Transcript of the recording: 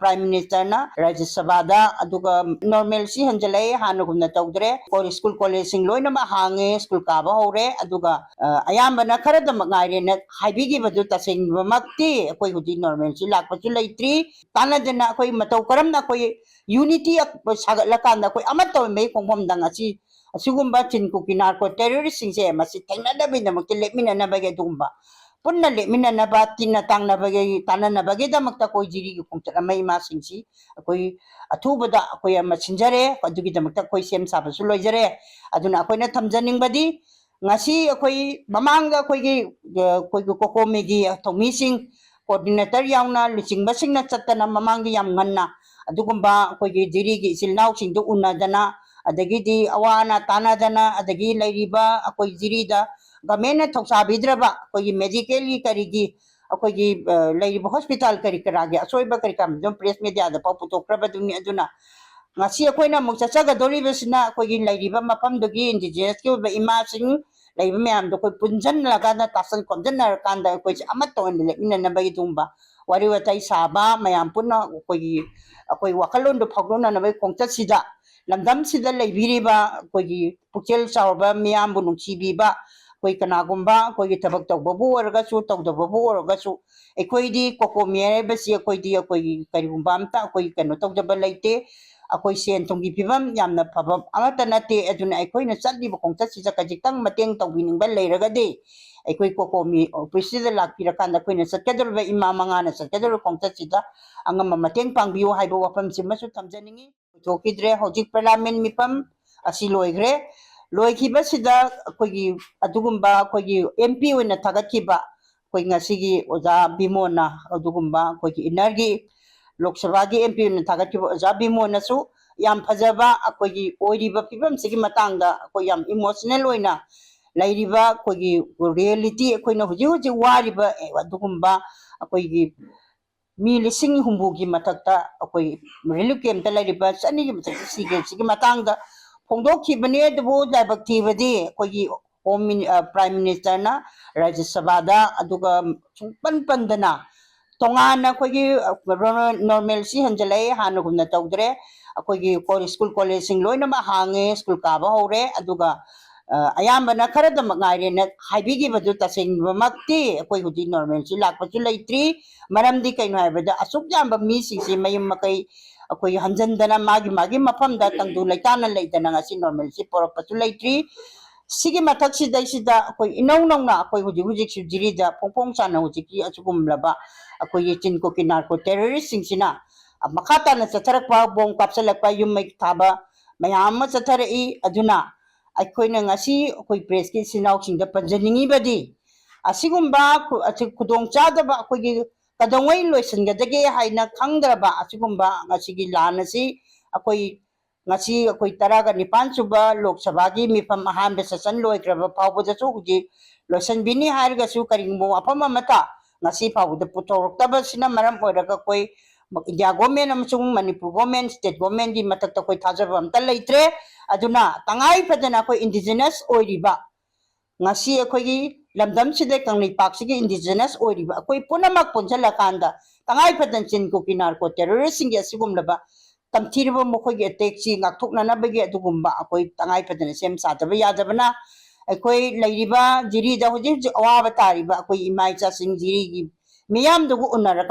Prime Minister na Rajya Sabhada aduga normal si hanjalay hanugumna tawdre school college sing loina mahange school kaba hore aduga ayamba na karada magayre na haibigi badu tasing mamakti akoi hudi normal si lakpa su laitri tanadana akoi mataw karam na akoi unity sagalakanda akoi amato may kongpom dang asi asugumba chinko kinar ko terrorist sing se masi tengnadabi na magtilepmina na bagay dumba punna le minana ba tinatang na bagay tanan na bagay da magta koy jiri kung tara may masingsi akoy athuba da akoy masinjare adugi da magta koy sem saba suloy jare aduna akoy na thamjaning badi ngasi akoy mamanga akoy gi koy kokomi gi thomising coordinator yauna lusing basing na chattana mamangi yam nganna adugumba akoy gi jiri gi silnaw sing du unadana adagi di awana tanadana adagi lairiba akoy jiri da gamena thoksabidraba kogi medical gi karigi akogi laiba hospital kari karagi asoiba kari kam dum press media da paputokraba duni aduna ngasi akoina muksasaga doribasna akogi laiba mapam dogi indigenous ki ba imasing laiba myam do koi punjan laga na tasan konjan na kanda koi amat to ndile ina na bagi tumba wari watai saba mayam punna akogi akoi wakalon do phagno na bai kongchat sida lamdam sida laibiriba akogi pukel sawba myam bu nungsibiba koi kanagumba koi tabak tawbabu wargasu tawdababu wargasu koi di kokomere basi koi di koi karigumba amta koi kano tawdaba laite akoi sen tonggi pibam yamna phabam amata nate aduna koi na saddi bokong tatsi sa kajitang mateng tawbining ba lairagade koi kokomi office da lakpirakanda koi na satkadol ba imama nga na satkadol kong tatsi da ang mamateng pangbiyo haibo wapam simasu tamjaningi tokidre hojik parliament mipam asiloigre loikiba sida akogi adugumba akogi MP wena tagakiba koi ngasigi oja bimona adugumba akogi energy Lok Sabha gi MP wena tagakiba oja bimona su yam phajaba akogi oiriba pibam sigi matangda akoi yam emotional oina lairiba akogi reality akoina huji huji wariba adugumba akogi mi lising humbugi matakta akoi relief camp ta lairiba sani gi sigi matangda Pongdokibane dubu daibakti kogi home prime minister na Rajya Sabhada aduga panpandana tongana kogi normal si hanjalay hanugumna tawdre akogi school college sing loina mahange school kaba hore aduga ayamba na karada magayre na haibigi badu tasing mamakti akoi hudi normal si lakpa su laitri maramdi kaino haibada asuk jamba mi singsi mayum makai akoy hanjandana magi mapam da tangdu laitana laitana ngasi normal si porok patu laitri sige matak sida sida akoy inaw na akoy huji si jirida pongpong sana huji ki asugum laba akoy chin ko kinar ko terrorist sing sina makata na sa tarak pa bong kapsalak pa yung may taba mayama sa tarai aduna akoy na ngasi akoy press ki sinaw sing da panjaningi badi asigumba kudong chada ba akoy kadangway loisan gadage haina khangdraba asigumba ngasigi lana si akoy ngasi akoy taraga ni pansuba Lok Sabha gi mipam aham sa san loikraba pawboda su huji loisan bini harga su karingmo apama mata ngasi pawboda putorok taba sina maram oiraga koy India government amasung Manipur government state government di matakta koy thajabam talaitre aduna tangay padana koy indigenous oiriba ngasi akoy lamdam sida kangnay paksigi indigenous oiriba akoy punamak punsalakanda tangay padansin ko kinar ko terrorist singi asigum laba tamtiriba mo koy attack si ngakthok na nabagi adugumba akoy tangay padan sem sadaba yadaba akoy lairiba jiri da huji awaba tariba akoy imay sa sing jiri gi miyam dugu unara